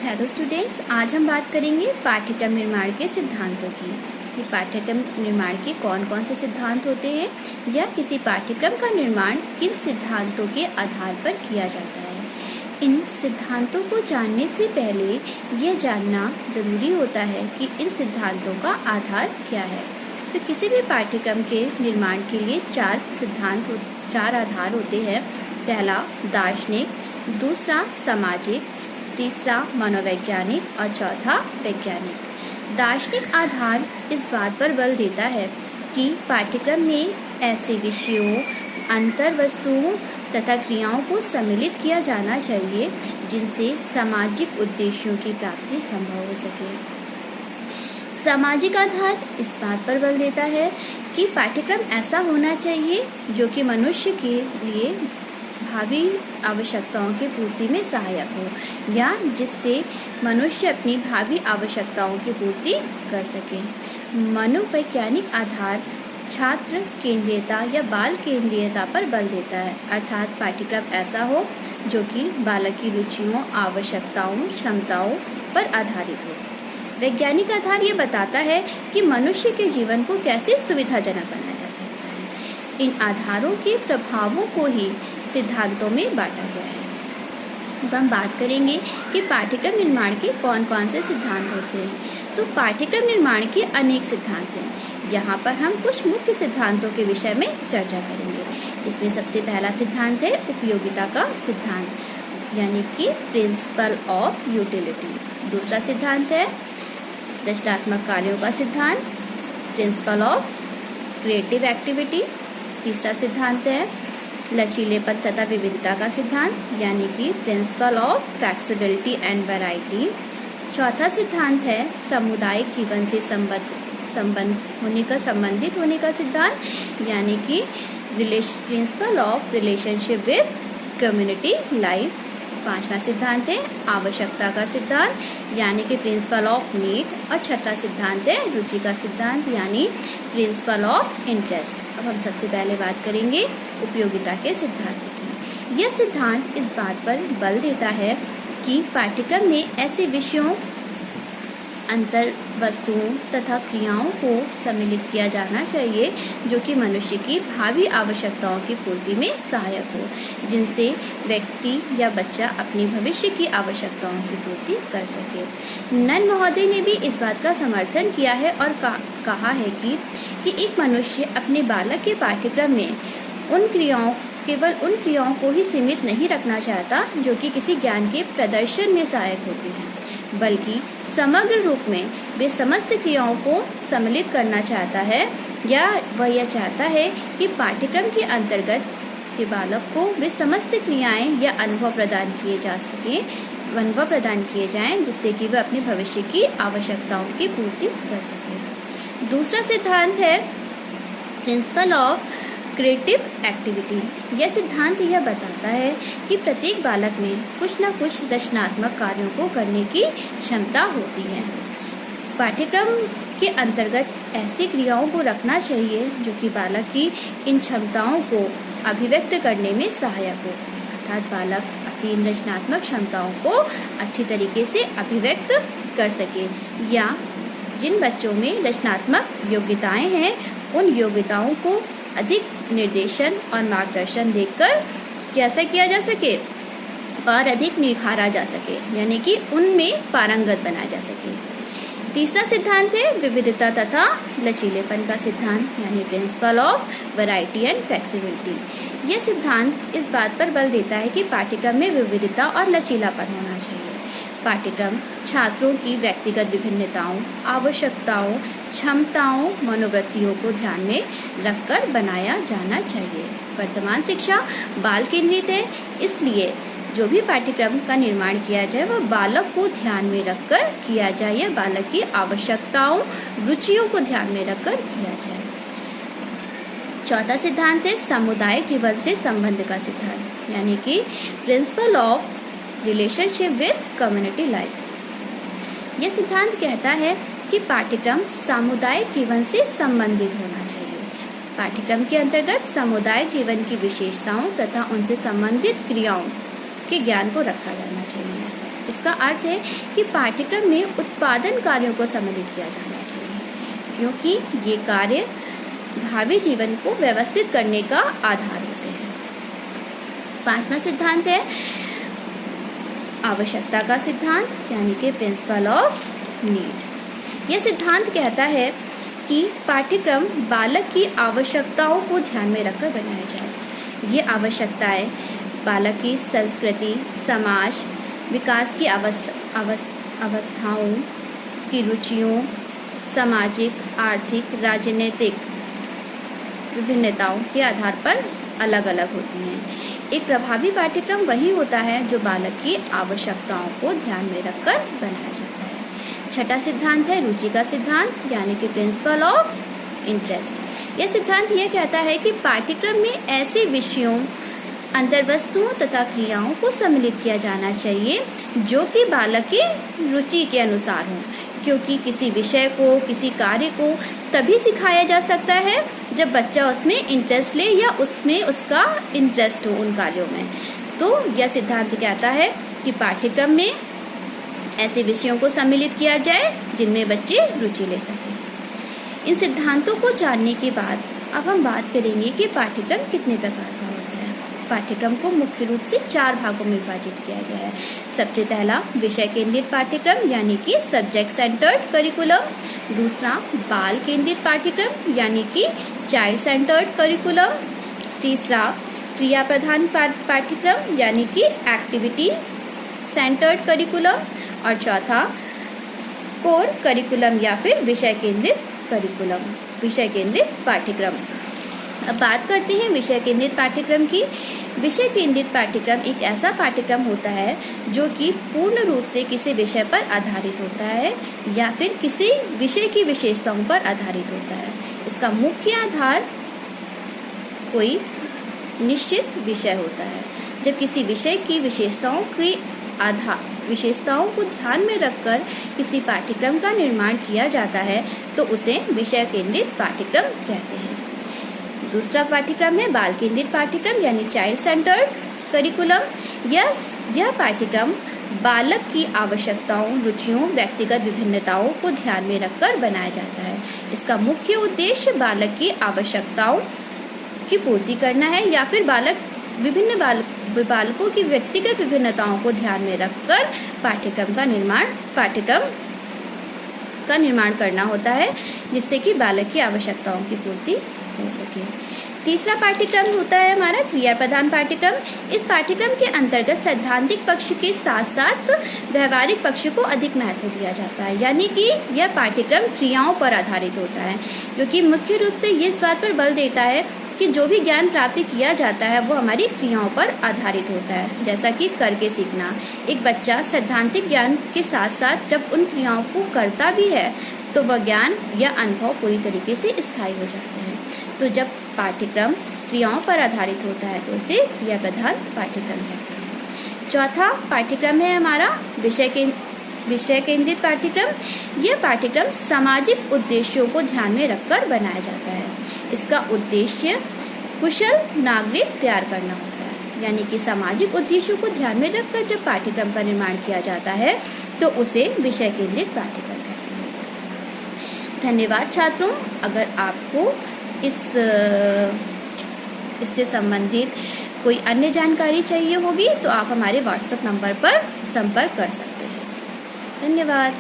Hello students, आज हम बात करेंगे पाठ्यक्रम निर्माण के सिद्धांतों की। कि पाठ्यक्रम निर्माण के कौन कौन से सिद्धांत होते हैं या किसी पाठ्यक्रम का निर्माण किन सिद्धांतों के आधार पर किया जाता है। इन सिद्धांतों को जानने से पहले यह जानना ज़रूरी होता है कि इन सिद्धांतों का आधार क्या है। तो किसी भी पाठ्यक्रम के निर्माण के लिए चार आधार होते हैं। पहला दार्शनिक, दूसरा सामाजिक, तीसरा मनोवैज्ञानिक और चौथा वैज्ञानिक। दार्शनिक आधार इस बात पर बल देता है कि पाठ्यक्रम में ऐसे विषयों, अंतर वस्तुओं तथा क्रियाओं को सम्मिलित किया जाना चाहिए जिनसे सामाजिक उद्देश्यों की प्राप्ति संभव हो सके। सामाजिक आधार इस बात पर बल देता है कि पाठ्यक्रम ऐसा होना चाहिए जो कि मनुष्य के लिए भावी आवश्यकताओं की पूर्ति में सहायक हो या जिससे मनुष्य अपनी भावी आवश्यकताओं की पूर्ति कर सके। मनोवैज्ञानिक आधार छात्र केंद्रीयता या बाल केंद्रीयता पर बल देता है, अर्थात पाठ्यक्रम ऐसा हो जो कि बालक की रुचियों, आवश्यकताओं, क्षमताओं पर आधारित हो। वैज्ञानिक आधार ये बताता है कि मनुष्य के जीवन को कैसे सुविधाजनक बनाया जा सकता है। इन आधारों के प्रभावों को ही सिद्धांतों में बांटा गया है। अब हम बात करेंगे कि पाठ्यक्रम निर्माण के कौन कौन से सिद्धांत होते हैं। तो पाठ्यक्रम निर्माण के अनेक सिद्धांत हैं। यहाँ पर हम कुछ मुख्य सिद्धांतों के विषय में चर्चा करेंगे, जिसमें सबसे पहला सिद्धांत है उपयोगिता का सिद्धांत, यानी कि प्रिंसिपल ऑफ यूटिलिटी। दूसरा सिद्धांत है रचनात्मक कार्यों का सिद्धांत, प्रिंसिपल ऑफ क्रिएटिव एक्टिविटी। तीसरा सिद्धांत है लचीलेपन तथा विविधता का सिद्धांत, यानी कि principle of flexibility and variety. चौथा सिद्धांत है सामुदायिक जीवन से संबंधित होने का सिद्धांत, यानी कि principle of relationship with community life. पांचवा सिद्धांत है आवश्यकता का सिद्धांत, यानी कि प्रिंसिपल ऑफ नीड। और छठा सिद्धांत है रुचि का सिद्धांत, यानी प्रिंसिपल ऑफ इंटरेस्ट। अब हम सबसे पहले बात करेंगे उपयोगिता के सिद्धांत की। यह सिद्धांत इस बात पर बल देता है कि पाठ्यक्रम में ऐसे विषयों, अंतर वस्तुओं तथा क्रियाओं को सम्मिलित किया जाना चाहिए जो कि मनुष्य की भावी आवश्यकताओं की पूर्ति में सहायक हो, जिनसे व्यक्ति या बच्चा अपनी भविष्य की आवश्यकताओं की पूर्ति कर सके। नन महोदय ने भी इस बात का समर्थन किया है और कहा है कि एक मनुष्य अपने बालक के पाठ्यक्रम में केवल उन क्रियाओं को ही सीमित नहीं रखना चाहता जो कि किसी ज्ञान के प्रदर्शन में सहायक होती हैं, बल्कि समग्र रूप में वे समस्त क्रियाओं को सम्मिलित करना चाहता है, या वह यह चाहता है कि पाठ्यक्रम के अंतर्गत के बालक को वे समस्त क्रियाएं या अनुभव प्रदान किए जाएं जिससे कि वह अपने भविष्य की आवश्यकताओं की पूर्ति कर सके। दूसरा सिद्धांत है प्रिंसिपल ऑफ क्रिएटिव एक्टिविटी। यह सिद्धांत यह बताता है कि प्रत्येक बालक में कुछ न कुछ रचनात्मक कार्यों को करने की क्षमता होती है। पाठ्यक्रम के अंतर्गत ऐसी क्रियाओं को रखना चाहिए जो कि बालक की इन क्षमताओं को अभिव्यक्त करने में सहायक हो, अर्थात बालक अपनी इन रचनात्मक क्षमताओं को अच्छी तरीके से अभिव्यक्त कर सके, या जिन बच्चों में रचनात्मक योग्यताएं हैं उन योग्यताओं को अधिक निर्देशन और मार्गदर्शन देकर कैसा किया जा सके और अधिक निखारा जा सके, यानी कि उनमें पारंगत बनाया जा सके। तीसरा सिद्धांत है विविधता तथा लचीलेपन का सिद्धांत, यानी principle of variety and flexibility. यह सिद्धांत इस बात पर बल देता है कि पाठ्यक्रम में विविधता और लचीलापन होना चाहिए। पाठ्यक्रम छात्रों की व्यक्तिगत विभिन्नताओं, आवश्यकताओं, क्षमताओं, मनोवृत्तियों को ध्यान में रखकर बनाया जाना चाहिए। वर्तमान शिक्षा बाल केंद्रित है, इसलिए जो भी पाठ्यक्रम का निर्माण किया जाए वह बालक को ध्यान में रखकर किया जाए या बालक की आवश्यकताओं, रुचियों को ध्यान में रखकर किया जाए। चौथा सिद्धांत है सामुदायिक जीवन से संबंध का सिद्धांत, यानी कि principle of relationship with community life. यह सिद्धांत कहता है कि पाठ्यक्रम सामुदायिक जीवन से संबंधित होना चाहिए। पाठ्यक्रम के अंतर्गत सामुदायिक जीवन की विशेषताओं तथा उनसे संबंधित क्रियाओं के ज्ञान को रखा जाना चाहिए। इसका अर्थ है कि पाठ्यक्रम में उत्पादन कार्यों को सम्मिलित किया जाना चाहिए, क्योंकि ये कार्य भावी जीवन को व्यवस्थित करने का आधार होते हैं। 5वां सिद्धांत है आवश्यकता का सिद्धांत, यानी कि प्रिंसिपल ऑफ नीड। यह सिद्धांत कहता है कि पाठ्यक्रम बालक की आवश्यकताओं को ध्यान में रखकर बनाया जाए। ये आवश्यकताएं बालक की संस्कृति, समाज, विकास की अवस्थाओं, उसकी रुचियों, सामाजिक, आर्थिक, राजनीतिक विभिन्नताओं के आधार पर अलग अलग होती हैं। एक प्रभावी पाठ्यक्रम वही होता है जो बालक की आवश्यकताओं को ध्यान में रखकर बनाया जाता है। 6वां सिद्धांत है रुचि का सिद्धांत, यानी कि प्रिंसिपल ऑफ इंटरेस्ट। यह सिद्धांत यह कहता है कि पाठ्यक्रम में ऐसे विषयों, अंतर्वस्तुओं तथा क्रियाओं को सम्मिलित किया जाना चाहिए जो कि बालक की रुचि के अनुसार हों, क्योंकि किसी विषय को, किसी कार्य को तभी सिखाया जा सकता है जब बच्चा उसमें इंटरेस्ट ले या उसमें उसका इंटरेस्ट हो उन कार्यों में। तो यह सिद्धांत कहता है कि पाठ्यक्रम में ऐसे विषयों को सम्मिलित किया जाए जिनमें बच्चे रुचि ले सकें। इन सिद्धांतों को जानने के बाद अब हम बात करेंगे कि पाठ्यक्रम कितने प्रकार का होता है। पाठ्यक्रम को मुख्य रूप से 4 भागों में विभाजित किया गया है। सबसे पहला विषय केंद्रित पाठ्यक्रम, यानी कि सब्जेक्ट सेंटर्ड करिकुलम। दूसरा बाल केंद्रित पाठ्यक्रम, यानी कि चाइल्ड सेंटर्ड करिकुलम। तीसरा क्रिया प्रधान पाठ्यक्रम, यानी कि एक्टिविटी सेंटर्ड करिकुलम। और चौथा कोर करिकुलम या फिर विषय केंद्रित करिकुलम, विषय केंद्रित पाठ्यक्रम। अब बात करते हैं विषय केंद्रित पाठ्यक्रम की। विषय केंद्रित पाठ्यक्रम एक ऐसा पाठ्यक्रम होता है जो कि पूर्ण रूप से किसी विषय पर आधारित होता है या फिर किसी विषय की विशेषताओं पर आधारित होता है। इसका मुख्य आधार कोई निश्चित विषय होता है। जब किसी विषय की विशेषताओं को ध्यान में रखकर किसी पाठ्यक्रम का निर्माण किया जाता है तो उसे विषय केंद्रित पाठ्यक्रम कहते हैं। दूसरा पाठ्यक्रम है बाल केंद्रित पाठ्यक्रम, यानी चाइल्ड सेंटर्ड करिकुलम। यह पाठ्यक्रम बालक की आवश्यकताओं, रुचियों, व्यक्तिगत विभिन्नताओं को ध्यान में रखकर बनाया जाता है। इसका मुख्य उद्देश्य बालक की आवश्यकताओं की पूर्ति करना है या फिर विभिन्न बालकों की व्यक्तिगत विभिन्नताओं को ध्यान में रखकर पाठ्यक्रम का निर्माण करना होता है, जिससे कि बालक की आवश्यकताओं की पूर्ति हो सके। तीसरा पाठ्यक्रम होता है हमारा क्रिया प्रधान पाठ्यक्रम। इस पाठ्यक्रम के अंतर्गत सैद्धांतिक पक्ष के साथ साथ व्यवहारिक पक्ष को अधिक महत्व दिया जाता है, यानी कि यह पाठ्यक्रम क्रियाओं पर आधारित होता है, क्योंकि मुख्य रूप से ये इस बात पर बल देता है कि जो भी ज्ञान प्राप्ति किया जाता है वो हमारी क्रियाओं पर आधारित होता है, जैसा कि करके सीखना। एक बच्चा सैद्धांतिक ज्ञान के साथ साथ जब उन क्रियाओं को करता भी है तो वह ज्ञान या अनुभव पूरी तरीके से स्थायी हो जाते हैं। तो जब पाठ्यक्रम क्रियाओं पर आधारित होता है तो उसे क्रिया प्रधान पाठ्यक्रम कहते हैं। चौथा पाठ्यक्रम है हमारा विषय केंद्रित पाठ्यक्रम। यह पाठ्यक्रम सामाजिक उद्देश्यों को ध्यान में रखकर बनाया जाता है। इसका उद्देश्य कुशल नागरिक तैयार करना होता है, यानी कि सामाजिक उद्देश्यों को ध्यान में रखकर जब पाठ्यक्रम का निर्माण किया जाता है तो उसे विषय केंद्रित पाठ्यक्रम कहते हैं। धन्यवाद छात्रों। अगर आपको इससे संबंधित कोई अन्य जानकारी चाहिए होगी तो आप हमारे व्हाट्सएप नंबर पर संपर्क कर सकते हैं। धन्यवाद।